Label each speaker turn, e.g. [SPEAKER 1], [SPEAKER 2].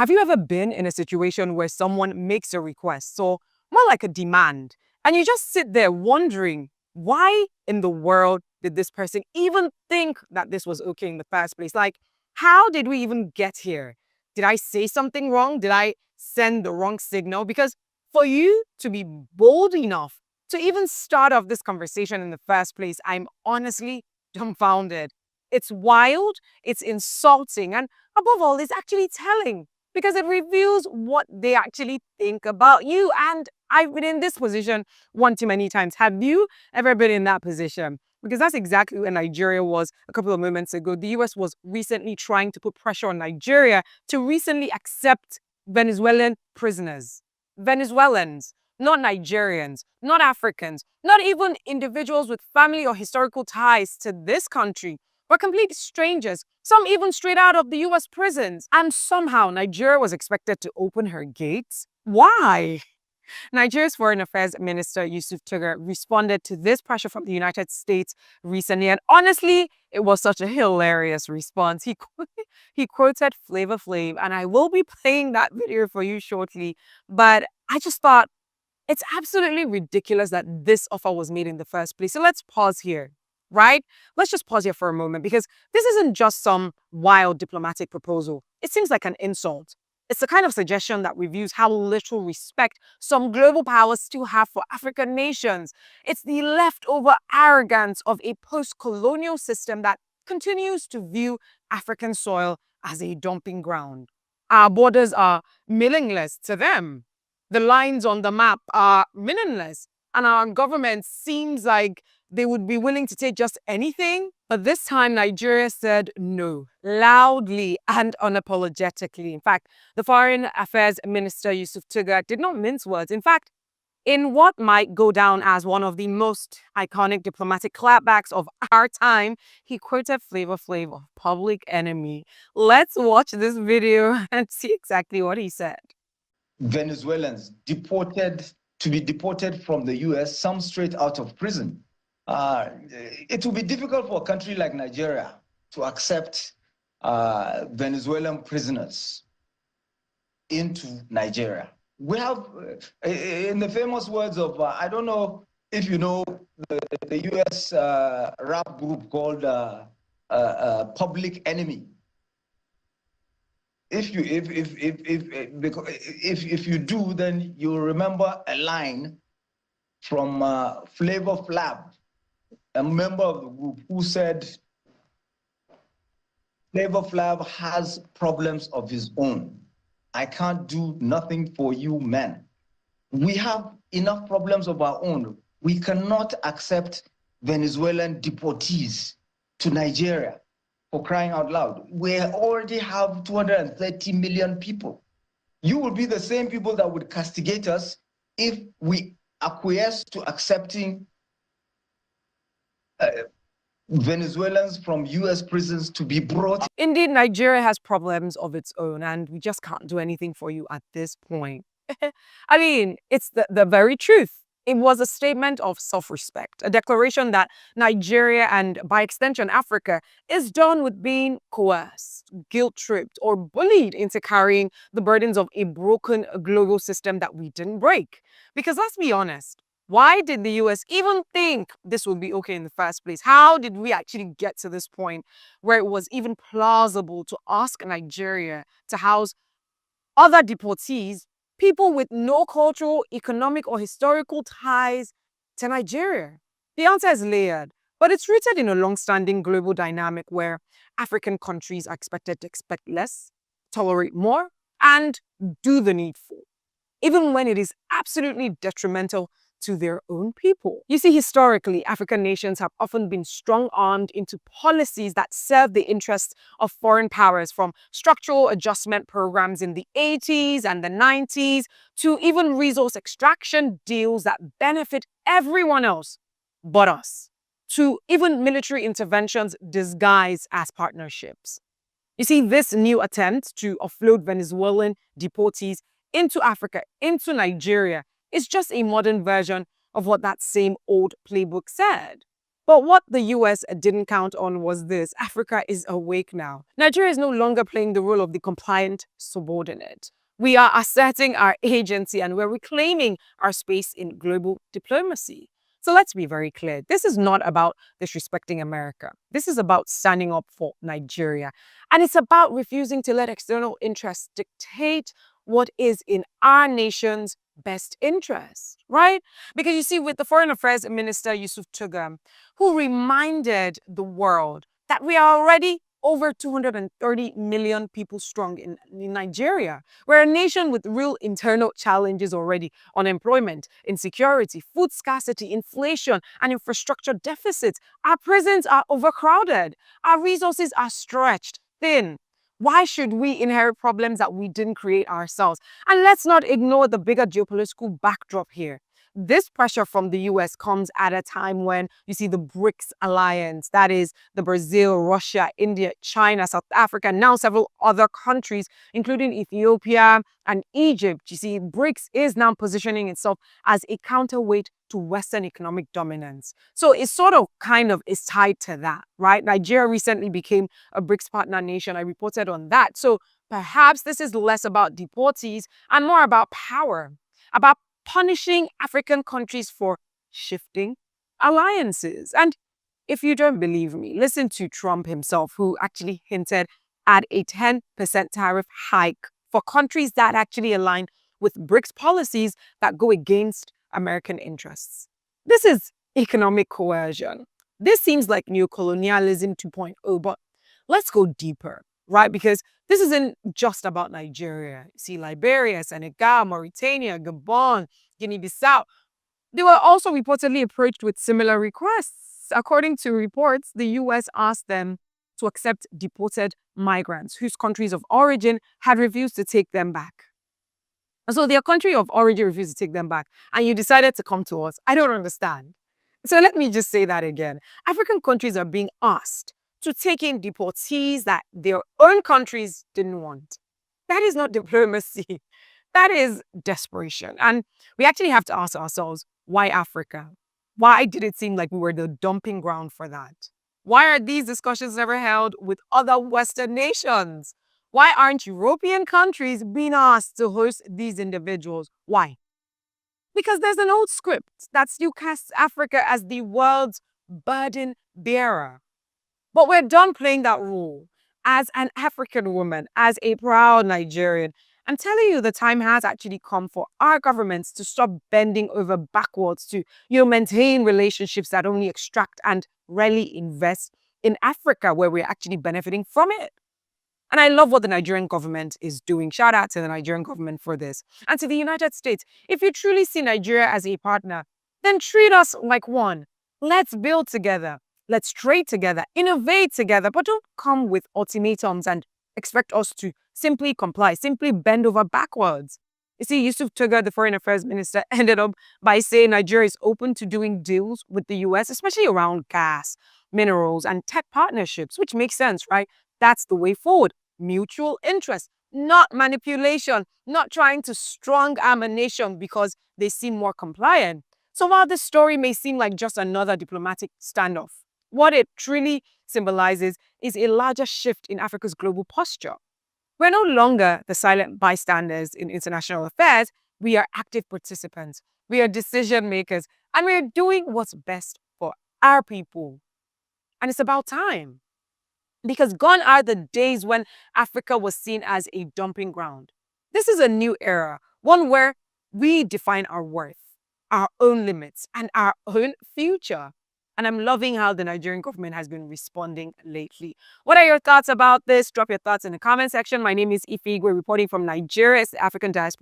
[SPEAKER 1] Have you ever been in a situation where someone makes a request, so more like a demand, and you just sit there wondering, why in the world did this person even think that this was okay in the first place? Like, how did we even get here? Did I say something wrong? Did I send the wrong signal? Because for you to be bold enough to even start off this conversation in the first place, I'm honestly dumbfounded. It's wild, it's insulting, and above all, it's actually telling because it reveals what they actually think about you. And I've been in this position one too many times. Have you ever been in that position? Because that's exactly where Nigeria was a couple of moments ago. The US was recently trying to put pressure on Nigeria to recently accept Venezuelan prisoners. Venezuelans, not Nigerians, not Africans, not even individuals with family or historical ties to this country, but complete strangers, some even straight out of the US prisons. And somehow Nigeria was expected to open her gates. Why? Nigeria's Foreign Affairs Minister Yusuf Tugar responded to this pressure from the United States recently, and honestly, it was such a hilarious response. He quoted Flavor Flav, and I will be playing that video for you shortly, but I just thought it's absolutely ridiculous that this offer was made in the first place. So let's pause here, right? Let's just pause here for a moment because this isn't just some wild diplomatic proposal. It seems like an insult. It's the kind of suggestion that reveals how little respect some global powers still have for African nations. It's the leftover arrogance of a post-colonial system that continues to view African soil as a dumping ground. Our borders are meaningless to them. The lines on the map are meaningless, and our government seems like they would be willing to take just anything. But this time, Nigeria said no, loudly and unapologetically. In fact, the Foreign Affairs Minister, Yusuf Tugar, did not mince words. In fact, in what might go down as one of the most iconic diplomatic clapbacks of our time, he quoted Flavor Flav of Public Enemy. Let's watch this video and see exactly what he said.
[SPEAKER 2] Venezuelans to be deported from the US, some straight out of prison. It will be difficult for a country like Nigeria to accept Venezuelan prisoners into Nigeria. We have, in the famous words of, I don't know if you know the US rap group called Public Enemy. If you do, then you'll remember a line from Flavor Flav, a member of the group, who said, Flavor Flav has problems of his own. I can't do nothing for you men. We have enough problems of our own. We cannot accept Venezuelan deportees to Nigeria. For crying out loud, we already have 230 million people. You will be the same people that would castigate us if we acquiesce to accepting Venezuelans from US prisons to be brought.
[SPEAKER 1] Indeed, Nigeria has problems of its own, and we just can't do anything for you at this point. I mean, it's the very truth. It was a statement of self-respect, a declaration that Nigeria and, by extension, Africa, is done with being coerced, guilt-tripped, or bullied into carrying the burdens of a broken global system that we didn't break. Because let's be honest, why did the US even think this would be okay in the first place? How did we actually get to this point where it was even plausible to ask Nigeria to house other deportees, people with no cultural, economic, or historical ties to Nigeria? The answer is layered, but it's rooted in a long-standing global dynamic where African countries are expected to expect less, tolerate more, and do the needful, even when it is absolutely detrimental to their own people. You see, historically, African nations have often been strong-armed into policies that serve the interests of foreign powers, from structural adjustment programs in the 80s and the 90s to even resource extraction deals that benefit everyone else but us, to even military interventions disguised as partnerships. You see, this new attempt to offload Venezuelan deportees into Africa, into Nigeria, is just a modern version of what that same old playbook said. But what the US didn't count on was this: Africa is awake now. Nigeria is no longer playing the role of the compliant subordinate. We are asserting our agency and we're reclaiming our space in global diplomacy. So let's be very clear. This is not about disrespecting America. This is about standing up for Nigeria. And it's about refusing to let external interests dictate what is in our nation's best interest, right? Because you see, with the Foreign Affairs Minister, Yusuf Tugam, who reminded the world that we are already over 230 million people strong in Nigeria. We're a nation with real internal challenges already: unemployment, insecurity, food scarcity, inflation, and infrastructure deficits. Our prisons are overcrowded. Our resources are stretched thin. Why should we inherit problems that we didn't create ourselves? And let's not ignore the bigger geopolitical backdrop here. This pressure from the US comes at a time when you see the BRICS alliance, that is the Brazil, Russia, India, China, South Africa, and now several other countries, including Ethiopia and Egypt. You see, BRICS is now positioning itself as a counterweight to Western economic dominance. So it's sort of kind of is tied to that, right? Nigeria recently became a BRICS partner nation. I reported on that. So perhaps this is less about deportees and more about power, about punishing African countries for shifting alliances. And if you don't believe me, listen to Trump himself, who actually hinted at a 10% tariff hike for countries that actually align with BRICS policies that go against American interests. This is economic coercion. This seems like neocolonialism 2.0, but let's go deeper, right? Because this isn't just about Nigeria. See, Liberia, Senegal, Mauritania, Gabon, Guinea-Bissau, they were also reportedly approached with similar requests. According to reports, the US asked them to accept deported migrants whose countries of origin had refused to take them back. So their country of origin refused to take them back, and you decided to come to us. I don't understand. So let me just say that again. African countries are being asked to take in deportees that their own countries didn't want. That is not diplomacy. That is desperation. And we actually have to ask ourselves, why Africa? Why did it seem like we were the dumping ground for that? Why are these discussions never held with other Western nations? Why aren't European countries being asked to host these individuals? Why? Because there's an old script that still casts Africa as the world's burden bearer. But we're done playing that role. As an African woman, as a proud Nigerian, I'm telling you, the time has actually come for our governments to stop bending over backwards to, maintain relationships that only extract and rarely invest in Africa, where we're actually benefiting from it. And I love what the Nigerian government is doing. Shout out to the Nigerian government for this. And to the United States, if you truly see Nigeria as a partner, then treat us like one. Let's build together. Let's trade together, innovate together, but don't come with ultimatums and expect us to simply comply, simply bend over backwards. You see, Yusuf Tuga, the Foreign Affairs Minister, ended up by saying Nigeria is open to doing deals with the US, especially around gas, minerals, and tech partnerships, which makes sense, right? That's the way forward. Mutual interest, not manipulation, not trying to strong arm a nation because they seem more compliant. So while this story may seem like just another diplomatic standoff, what it truly symbolizes is a larger shift in Africa's global posture. We're no longer the silent bystanders in international affairs. We are active participants. We are decision makers, and we're doing what's best for our people. And it's about time. Because gone are the days when Africa was seen as a dumping ground. This is a new era, one where we define our worth, our own limits, and our own future. And I'm loving how the Nigerian government has been responding lately. What are your thoughts about this? Drop your thoughts in the comment section. My name is Ify Igwe, reporting from Nigeria, African diaspora.